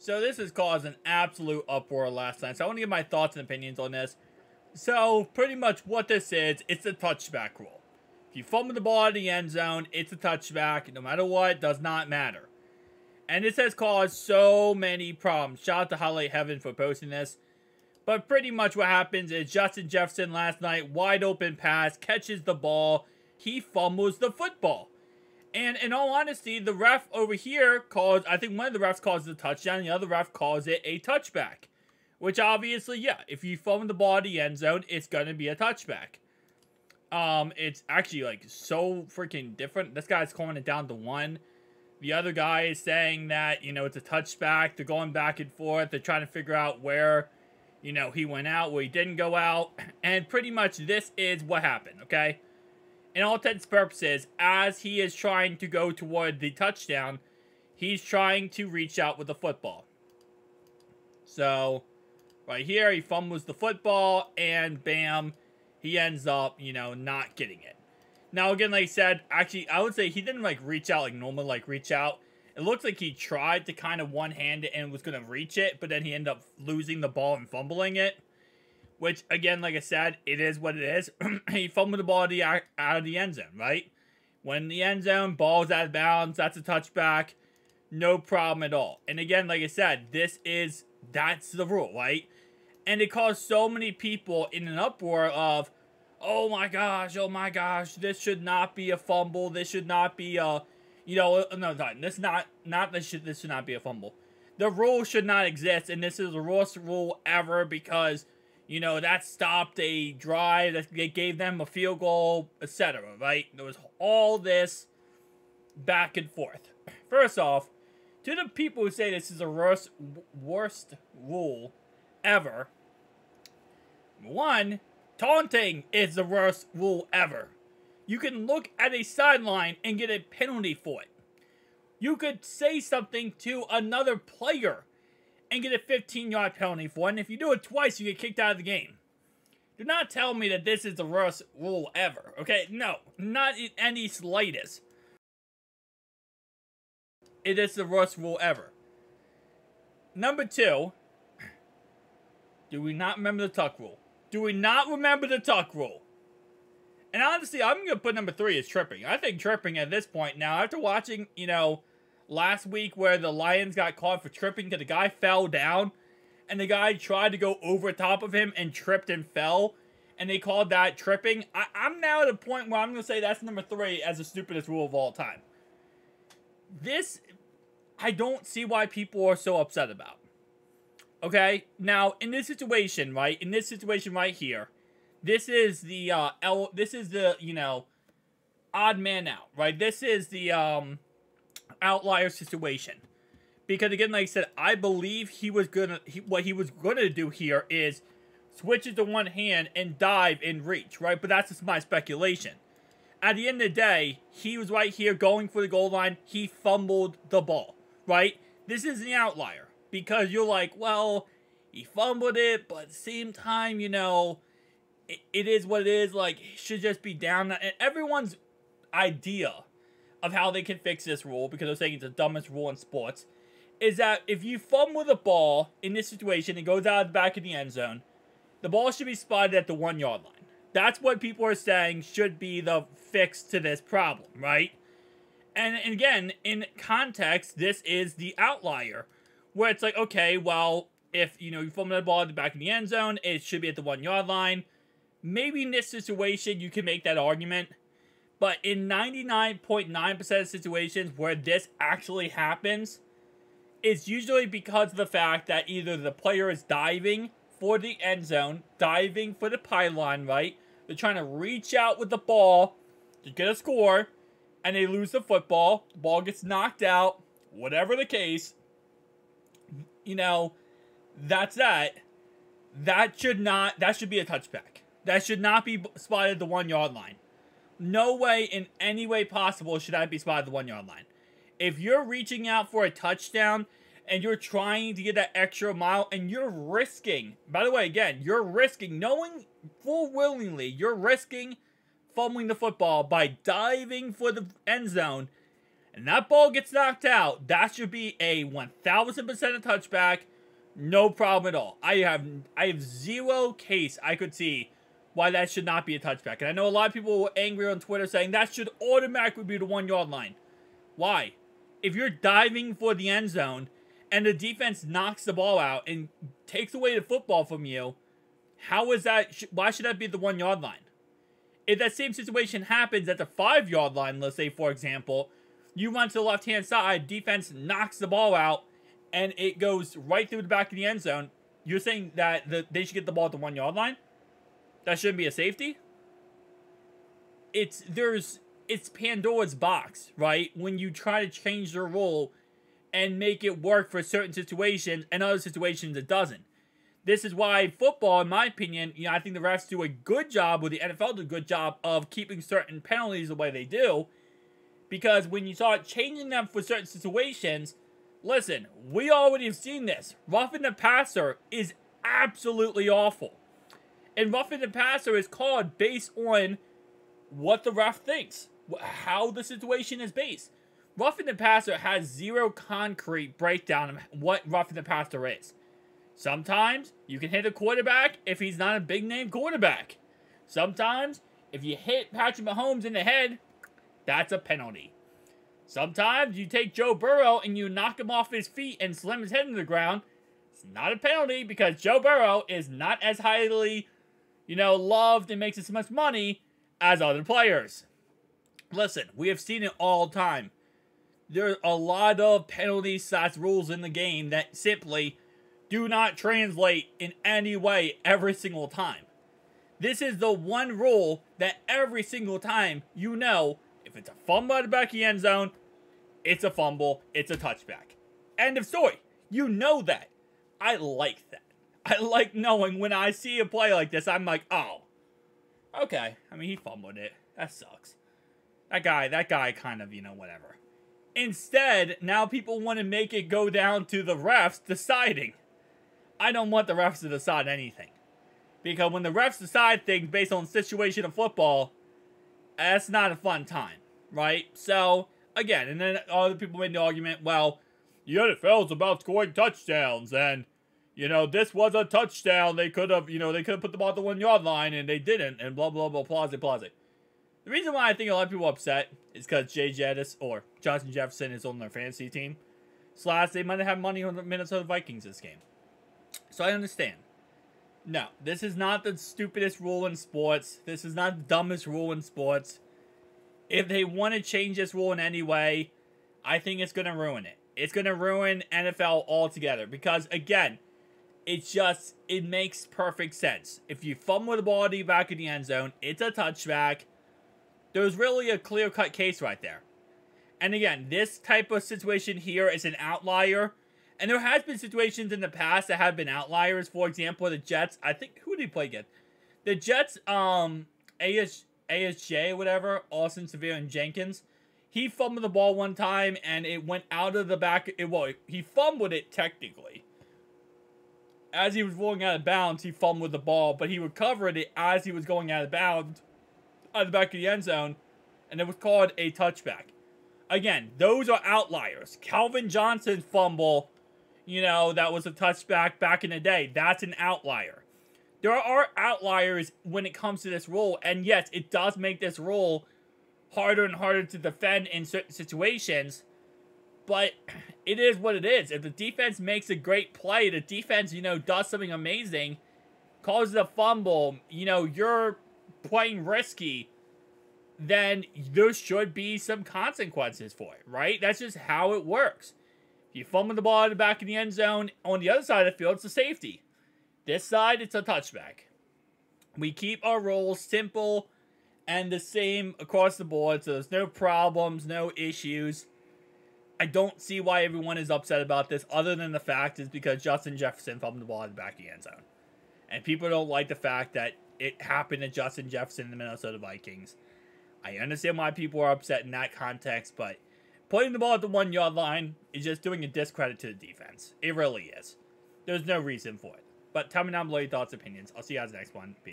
So this has caused an absolute uproar last night. So I want to give my thoughts and opinions on this. So pretty much what this is, it's a touchback rule. If you fumble the ball in the end zone, it's a touchback. No matter what, does not matter. And this has caused so many problems. Shout out to Highlight Heaven for posting this. But pretty much what happens is Justin Jefferson last night, wide open pass, catches the ball. He fumbles the football. And in all honesty, the ref over here calls, I think one of the refs calls it a touchdown, the other ref calls it a touchback. Which obviously, yeah, if you fumble the ball in the end zone, it's going to be a touchback. It's actually like so freaking different. This guy's calling it down to 1. The other guy is saying that, you know, it's a touchback. They're going back and forth. They're trying to figure out where, you know, he went out, where he didn't go out. And pretty much this is what happened, okay? In all intents and purposes, as he is trying to go toward the touchdown, he's trying to reach out with the football. So, right here, he fumbles the football, and bam, he ends up, you know, not getting it. Now, again, like I said, actually, I would say he didn't, like, reach out like normal, like, reach out. It looks like he tried to kind of one-hand it and was going to reach it, but then he ended up losing the ball and fumbling it. Which, again, like I said, it is what it is. He fumbled the ball out of the end zone, right? When in the end zone, ball's out of bounds, that's a touchback. No problem at all. And again, like I said, that's the rule, right? And it caused so many people in an uproar of, oh my gosh, this should not be a fumble. This should not be a, you know, no, this should not be a fumble. The rule should not exist, and this is the worst rule ever because, you know, that stopped a drive, that they gave them a field goal, etc., right? There was all this back and forth. First off, to the people who say this is the worst rule ever, 1, taunting is the worst rule ever. You can look at a sideline and get a penalty for it. You could say something to another player and get a 15-yard penalty for it, and if you do it twice, you get kicked out of the game. Do not tell me that this is the worst rule ever, okay? No, not in any slightest. It is the worst rule ever. Number 2, do we not remember the tuck rule? Do we not remember the tuck rule? And honestly, I'm going to put number 3 as tripping. I think tripping at this point now, after watching, you know, last week where the Lions got caught for tripping because the guy fell down and the guy tried to go over top of him and tripped and fell, and they called that tripping. I'm now at a point where I'm going to say that's number 3 as the stupidest rule of all time. This, I don't see why people are so upset about. Okay? Now, in this situation, right? In this situation right here, this is the, you know, odd man out, right? This is the, outlier situation. Because, again, like I said, I believe what he was gonna do here is switch it to one hand and dive and reach, right? But that's just my speculation. At the end of the day, he was right here going for the goal line. He fumbled the ball, right? This is the outlier. Because you're like, well, he fumbled it, but at the same time, you know, it is what it is. Like, he should just be down. And everyone's idea of how they can fix this rule, because they're saying it's the dumbest rule in sports, is that if you fumble the ball in this situation, it goes out of the back of the end zone, the ball should be spotted at the 1-yard line. That's what people are saying should be the fix to this problem, right? And again, in context, this is the outlier, where it's like, okay, well, if, you know, you fumble the ball at the back of the end zone, it should be at the 1-yard line. Maybe in this situation, you can make that argument. But in 99.9% of situations where this actually happens, it's usually because of the fact that either the player is diving for the end zone, diving for the pylon, right? They're trying to reach out with the ball to get a score, and they lose the football. The ball gets knocked out, whatever the case. You know, that's that. That should be a touchback. That should not be spotted at the 1-yard line. No way, in any way possible, should that be spotted at the 1-yard line. If you're reaching out for a touchdown and you're trying to get that extra mile and you're risking, by the way, again, you're risking, knowing full willingly, you're risking fumbling the football by diving for the end zone, and that ball gets knocked out, that should be a 1000% a touchback. No problem at all. I have zero case I could see why that should not be a touchback. And I know a lot of people were angry on Twitter saying that should automatically be the 1 yard line. Why? If you're diving for the end zone and the defense knocks the ball out and takes away the football from you, how is that? Why should that be the 1 yard line? If that same situation happens at the 5 yard line, let's say, for example, you run to the left-hand side, defense knocks the ball out, and it goes right through the back of the end zone, you're saying that they should get the ball at the 1 yard line? That shouldn't be a safety? It's Pandora's box, right? When you try to change the rule and make it work for certain situations, and other situations it doesn't. This is why football, in my opinion, I think the refs do a good job, or the NFL do a good job of keeping certain penalties the way they do. Because when you start changing them for certain situations, listen, we already have seen this. Roughing the passer is absolutely awful. And roughing the passer is called based on what the ref thinks, how the situation is based. Roughing the passer has zero concrete breakdown of what roughing the passer is. Sometimes you can hit a quarterback if he's not a big name quarterback. Sometimes if you hit Patrick Mahomes in the head, that's a penalty. Sometimes you take Joe Burrow and you knock him off his feet and slam his head into the ground. It's not a penalty because Joe Burrow is not as highly, loved and makes as much money as other players. Listen, we have seen it all the time. There are a lot of penalties / rules in the game that simply do not translate in any way every single time. This is the one rule that every single time if it's a fumble at the back of the end zone, it's a fumble, it's a touchback. End of story. You know that. I like that. I like knowing when I see a play like this, I'm like, oh, okay. I mean, he fumbled it. That sucks. That guy kind of, whatever. Instead, now people want to make it go down to the refs deciding. I don't want the refs to decide anything. Because when the refs decide things based on the situation of football, that's not a fun time, right? So, again, and then other people made the argument, well, the NFL's about scoring touchdowns, and, this was a touchdown. They could have, put the ball at the 1 yard line, and they didn't, and blah, blah, blah, blase. The reason why I think a lot of people are upset is because Jay Jettis or Justin Jefferson is on their fantasy team. / they might have money on the Minnesota Vikings this game. So I understand. No, this is not the stupidest rule in sports. This is not the dumbest rule in sports. If they want to change this rule in any way, I think it's going to ruin it. It's going to ruin NFL altogether. Because, again, it makes perfect sense. If you fumble the ball at the back of the end zone, it's a touchback. There's really a clear-cut case right there. And again, this type of situation here is an outlier. And there has been situations in the past that have been outliers. For example, the Jets, I think, who did he play against? The Jets, ASJ, whatever, Austin Severe and Jenkins. He fumbled the ball one time and it went out of the back. He fumbled it technically. As he was rolling out of bounds, he fumbled the ball, but he recovered it as he was going out of bounds at the back of the end zone, and it was called a touchback. Again, those are outliers. Calvin Johnson's fumble, that was a touchback back in the day. That's an outlier. There are outliers when it comes to this rule, and yes, it does make this rule harder and harder to defend in certain situations, but it is what it is. If the defense makes a great play, the defense, does something amazing, causes a fumble, you're playing risky, then there should be some consequences for it, right? That's just how it works. If you fumble the ball at the back of the end zone, on the other side of the field, it's a safety. This side, it's a touchback. We keep our rules simple and the same across the board, so there's no problems, no issues. I don't see why everyone is upset about this, other than the fact is because Justin Jefferson fumbled the ball at the back of the end zone. And people don't like the fact that it happened to Justin Jefferson and the Minnesota Vikings. I understand why people are upset in that context, but putting the ball at the 1 yard line is just doing a discredit to the defense. It really is. There's no reason for it. But tell me down below your thoughts, opinions. I'll see you guys next one. Peace.